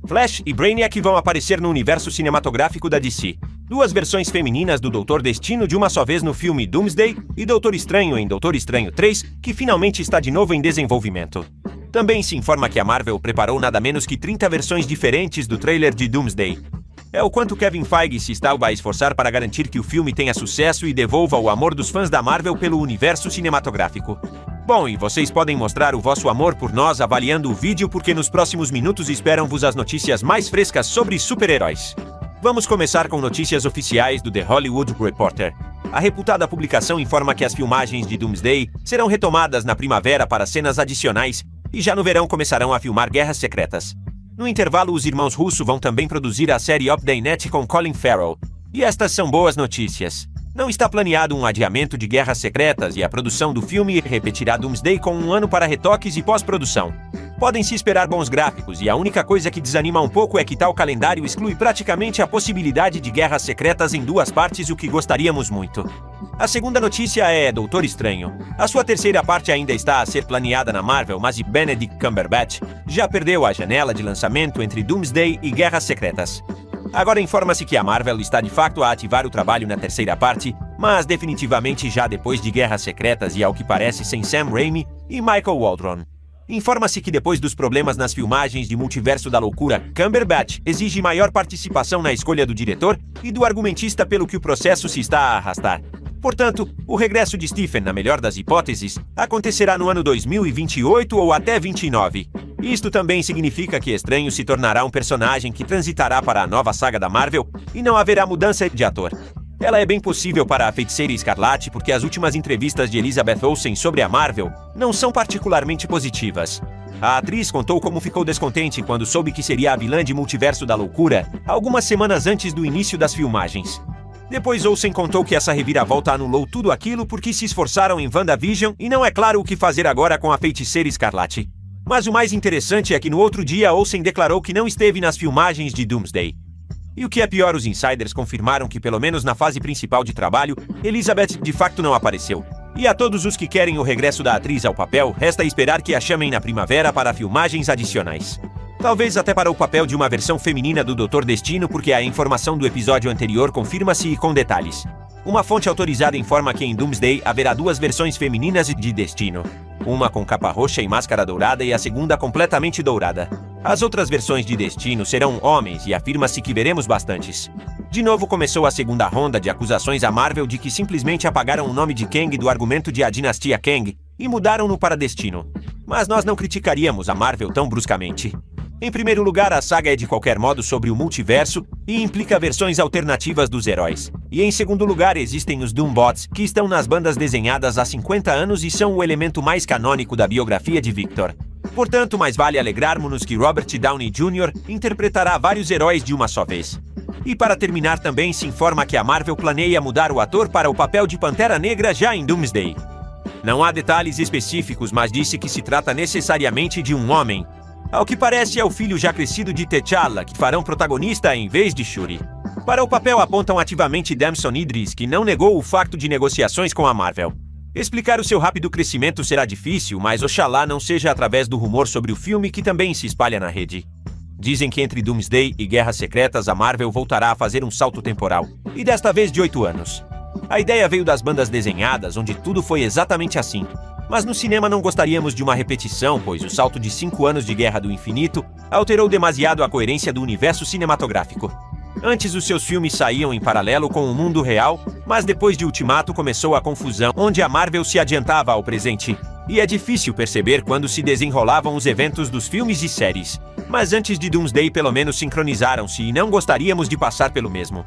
Flash e Brainiac vão aparecer no universo cinematográfico da DC. Duas versões femininas do Doutor Destino de uma só vez no filme Doomsday e Doutor Estranho em Doutor Estranho 3, que finalmente está de novo em desenvolvimento. Também se informa que a Marvel preparou nada menos que 30 versões diferentes do trailer de Doomsday. É o quanto Kevin Feige se está a esforçar para garantir que o filme tenha sucesso e devolva o amor dos fãs da Marvel pelo universo cinematográfico. Bom, e vocês podem mostrar o vosso amor por nós avaliando o vídeo, porque nos próximos minutos esperam-vos as notícias mais frescas sobre super-heróis. Vamos começar com notícias oficiais do The Hollywood Reporter. A reputada publicação informa que as filmagens de Doomsday serão retomadas na primavera para cenas adicionais e já no verão começarão a filmar Guerras Secretas. No intervalo, os irmãos Russo vão também produzir a série Up the Net com Colin Farrell. E estas são boas notícias. Não está planeado um adiamento de Guerras Secretas e a produção do filme repetirá Doomsday com um ano para retoques e pós-produção. Podem-se esperar bons gráficos e a única coisa que desanima um pouco é que tal calendário exclui praticamente a possibilidade de Guerras Secretas em duas partes, o que gostaríamos muito. A segunda notícia é Doutor Estranho. A sua terceira parte ainda está a ser planeada na Marvel, mas Benedict Cumberbatch já perdeu a janela de lançamento entre Doomsday e Guerras Secretas. Agora informa-se que a Marvel está de fato a ativar o trabalho na terceira parte, mas definitivamente já depois de Guerras Secretas e ao que parece sem Sam Raimi e Michael Waldron. Informa-se que depois dos problemas nas filmagens de Multiverso da Loucura, Cumberbatch exige maior participação na escolha do diretor e do argumentista, pelo que o processo se está a arrastar. Portanto, o regresso de Stephen, na melhor das hipóteses, acontecerá no ano 2028 ou até 29. Isto também significa que Estranho se tornará um personagem que transitará para a nova saga da Marvel e não haverá mudança de ator. Ela é bem possível para a Feiticeira Escarlate, porque as últimas entrevistas de Elizabeth Olsen sobre a Marvel não são particularmente positivas. A atriz contou como ficou descontente quando soube que seria a vilã de Multiverso da Loucura, algumas semanas antes do início das filmagens. Depois Olsen contou que essa reviravolta anulou tudo aquilo porque se esforçaram em WandaVision e não é claro o que fazer agora com a Feiticeira Escarlate. Mas o mais interessante é que no outro dia Olsen declarou que não esteve nas filmagens de Doomsday. E o que é pior, os insiders confirmaram que, pelo menos na fase principal de trabalho, Elizabeth de facto não apareceu. E a todos os que querem o regresso da atriz ao papel, resta esperar que a chamem na primavera para filmagens adicionais. Talvez até para o papel de uma versão feminina do Doutor Destino, porque a informação do episódio anterior confirma-se e com detalhes. Uma fonte autorizada informa que em Doomsday haverá duas versões femininas de Destino. Uma com capa roxa e máscara dourada e a segunda completamente dourada. As outras versões de Destino serão homens e afirma-se que veremos bastantes. De novo começou a segunda ronda de acusações à Marvel de que simplesmente apagaram o nome de Kang do argumento de A Dinastia Kang e mudaram-no para Destino. Mas nós não criticaríamos a Marvel tão bruscamente. Em primeiro lugar, a saga é de qualquer modo sobre o multiverso e implica versões alternativas dos heróis. E em segundo lugar, existem os Doombots, que estão nas bandas desenhadas há 50 anos e são o elemento mais canônico da biografia de Victor. Portanto, mais vale alegrarmos-nos que Robert Downey Jr. interpretará vários heróis de uma só vez. E para terminar, também se informa que a Marvel planeia mudar o ator para o papel de Pantera Negra já em Doomsday. Não há detalhes específicos, mas disse que se trata necessariamente de um homem. Ao que parece, é o filho já crescido de T'Challa que farão protagonista em vez de Shuri. Para o papel apontam ativamente Damson Idris, que não negou o facto de negociações com a Marvel. Explicar o seu rápido crescimento será difícil, mas oxalá não seja através do rumor sobre o filme que também se espalha na rede. Dizem que entre Doomsday e Guerras Secretas a Marvel voltará a fazer um salto temporal, e desta vez de 8 anos. A ideia veio das bandas desenhadas, onde tudo foi exatamente assim. Mas no cinema não gostaríamos de uma repetição, pois o salto de 5 anos de Guerra do Infinito alterou demasiado a coerência do universo cinematográfico. Antes os seus filmes saíam em paralelo com o mundo real, mas depois de Ultimato começou a confusão, onde a Marvel se adiantava ao presente. E é difícil perceber quando se desenrolavam os eventos dos filmes e séries. Mas antes de Doomsday pelo menos sincronizaram-se e não gostaríamos de passar pelo mesmo.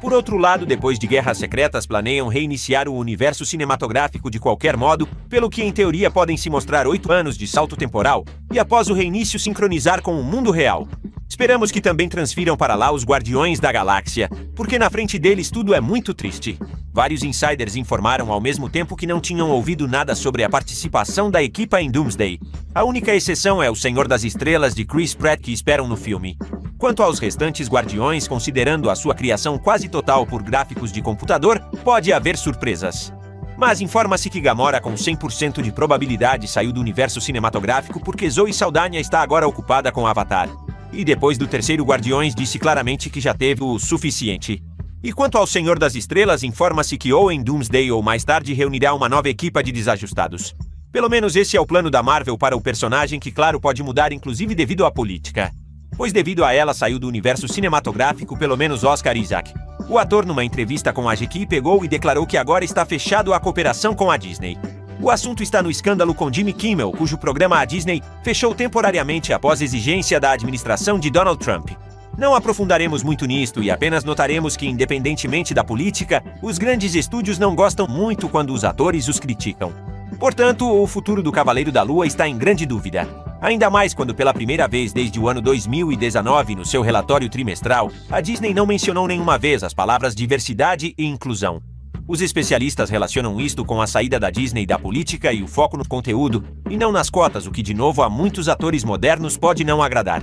Por outro lado, depois de Guerras Secretas planeiam reiniciar o universo cinematográfico de qualquer modo, pelo que em teoria podem se mostrar 8 anos de salto temporal, e após o reinício sincronizar com o mundo real. Esperamos que também transfiram para lá os Guardiões da Galáxia, porque na frente deles tudo é muito triste. Vários insiders informaram ao mesmo tempo que não tinham ouvido nada sobre a participação da equipa em Doomsday. A única exceção é o Senhor das Estrelas de Chris Pratt que esperam no filme. Quanto aos restantes Guardiões, considerando a sua criação quase total por gráficos de computador, pode haver surpresas. Mas informa-se que Gamora com 100% de probabilidade saiu do universo cinematográfico porque Zoe Saldanha está agora ocupada com Avatar. E depois do terceiro Guardiões disse claramente que já teve o suficiente. E quanto ao Senhor das Estrelas, informa-se que ou em Doomsday ou mais tarde reunirá uma nova equipa de desajustados. Pelo menos esse é o plano da Marvel para o personagem, que claro pode mudar inclusive devido à política. Pois devido a ela saiu do universo cinematográfico pelo menos Oscar Isaac. O ator, numa entrevista com a GQ, pegou e declarou que agora está fechado a cooperação com a Disney. O assunto está no escândalo com Jimmy Kimmel, cujo programa a Disney fechou temporariamente após exigência da administração de Donald Trump. Não aprofundaremos muito nisto e apenas notaremos que, independentemente da política, os grandes estúdios não gostam muito quando os atores os criticam. Portanto, o futuro do Cavaleiro da Lua está em grande dúvida. Ainda mais quando pela primeira vez desde o ano 2019, no seu relatório trimestral, a Disney não mencionou nenhuma vez as palavras diversidade e inclusão. Os especialistas relacionam isto com a saída da Disney da política e o foco no conteúdo, e não nas cotas, o que de novo a muitos atores modernos pode não agradar.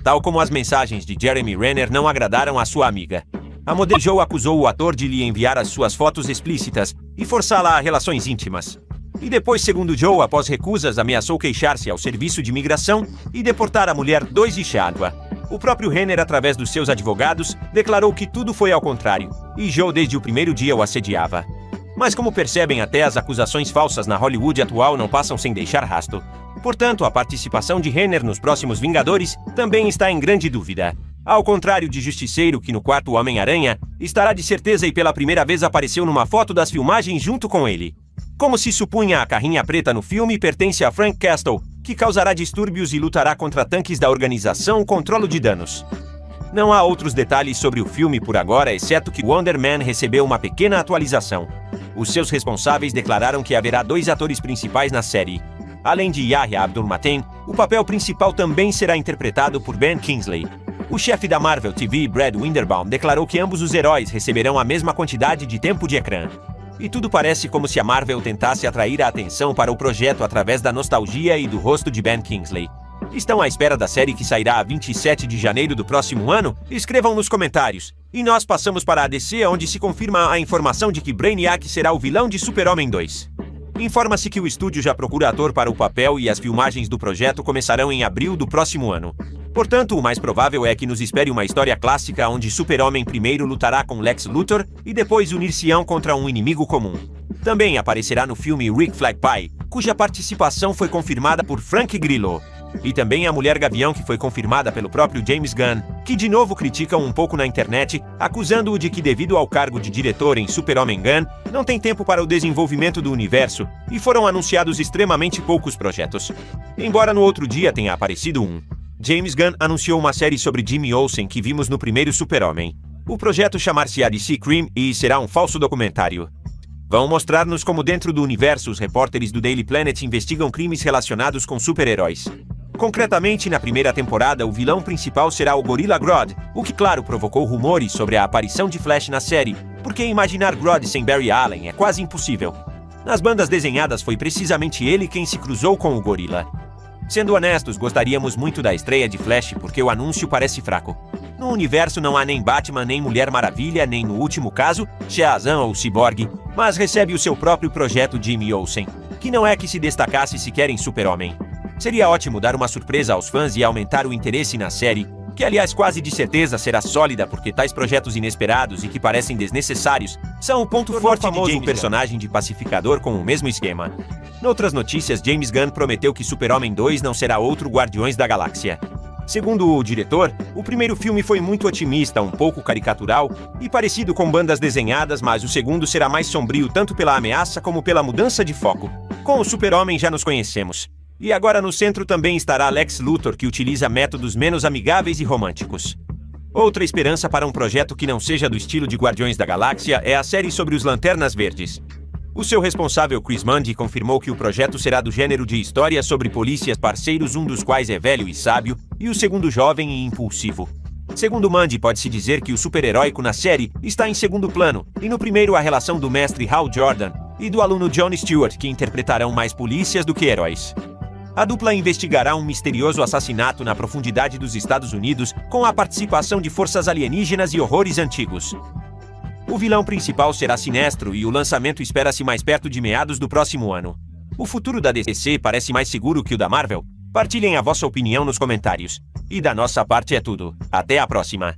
Tal como as mensagens de Jeremy Renner não agradaram a sua amiga. A modelo Joe acusou o ator de lhe enviar as suas fotos explícitas e forçá-la a relações íntimas. E depois, segundo Joe, após recusas, ameaçou queixar-se ao serviço de imigração e deportar a mulher 2 de Shadwa. O próprio Renner, através dos seus advogados, declarou que tudo foi ao contrário, e Joe desde o primeiro dia o assediava. Mas como percebem, até as acusações falsas na Hollywood atual não passam sem deixar rastro. Portanto, a participação de Renner nos próximos Vingadores também está em grande dúvida. Ao contrário de Justiceiro, que no quarto Homem-Aranha estará de certeza e pela primeira vez apareceu numa foto das filmagens junto com ele. Como se supunha, a carrinha preta no filme pertence a Frank Castle, que causará distúrbios e lutará contra tanques da organização Controlo de Danos. Não há outros detalhes sobre o filme por agora, exceto que Wonder Man recebeu uma pequena atualização. Os seus responsáveis declararam que haverá 2 atores principais na série. Além de Yahya Abdul-Mateen, o papel principal também será interpretado por Ben Kingsley. O chefe da Marvel TV, Brad Winderbaum, declarou que ambos os heróis receberão a mesma quantidade de tempo de ecrã. E tudo parece como se a Marvel tentasse atrair a atenção para o projeto através da nostalgia e do rosto de Ben Kingsley. Estão à espera da série que sairá a 27 de janeiro do próximo ano? Escrevam nos comentários. E nós passamos para a DC, onde se confirma a informação de que Brainiac será o vilão de Super-Homem 2. Informa-se que o estúdio já procura ator para o papel e as filmagens do projeto começarão em abril do próximo ano. Portanto, o mais provável é que nos espere uma história clássica onde Super-Homem primeiro lutará com Lex Luthor e depois unir-se-ão contra um inimigo comum. Também aparecerá no filme Rick Flag Pie, cuja participação foi confirmada por Frank Grillo. E também a Mulher Gavião, que foi confirmada pelo próprio James Gunn, que de novo criticam um pouco na internet, acusando-o de que, devido ao cargo de diretor em Super-Homem Gunn, não tem tempo para o desenvolvimento do universo, e foram anunciados extremamente poucos projetos. Embora no outro dia tenha aparecido um. James Gunn anunciou uma série sobre Jimmy Olsen que vimos no primeiro Super-Homem. O projeto chamar-se-á DC Cream e será um falso documentário. Vão mostrar-nos como dentro do universo os repórteres do Daily Planet investigam crimes relacionados com super-heróis. Concretamente, na primeira temporada, o vilão principal será o Gorilla Grodd, o que claro provocou rumores sobre a aparição de Flash na série, porque imaginar Grodd sem Barry Allen é quase impossível. Nas bandas desenhadas foi precisamente ele quem se cruzou com o Gorilla. Sendo honestos, gostaríamos muito da estreia de Flash porque o anúncio parece fraco. No universo não há nem Batman, nem Mulher Maravilha, nem no último caso, Shazam ou Cyborg, mas recebe o seu próprio projeto Jimmy Olsen, que não é que se destacasse sequer em Super-Homem. Seria ótimo dar uma surpresa aos fãs e aumentar o interesse na série, que aliás quase de certeza será sólida porque tais projetos inesperados e que parecem desnecessários são o ponto forte de James, personagem de pacificador com o mesmo esquema. Noutras notícias, James Gunn prometeu que Super-Homem 2 não será outro Guardiões da Galáxia. Segundo o diretor, o primeiro filme foi muito otimista, um pouco caricatural e parecido com bandas desenhadas, mas o segundo será mais sombrio tanto pela ameaça como pela mudança de foco. Com o Super-Homem já nos conhecemos. E agora no centro também estará Lex Luthor, que utiliza métodos menos amigáveis e românticos. Outra esperança para um projeto que não seja do estilo de Guardiões da Galáxia é a série sobre os Lanternas Verdes. O seu responsável, Chris Mundy, confirmou que o projeto será do gênero de história sobre polícias parceiros, um dos quais é velho e sábio, e o segundo jovem e impulsivo. Segundo Mundy, pode-se dizer que o super-heróico na série está em segundo plano, e no primeiro a relação do mestre Hal Jordan e do aluno John Stewart, que interpretarão mais polícias do que heróis. A dupla investigará um misterioso assassinato na profundidade dos Estados Unidos com a participação de forças alienígenas e horrores antigos. O vilão principal será Sinestro e o lançamento espera-se mais perto de meados do próximo ano. O futuro da DC parece mais seguro que o da Marvel? Partilhem a vossa opinião nos comentários. E da nossa parte é tudo. Até a próxima!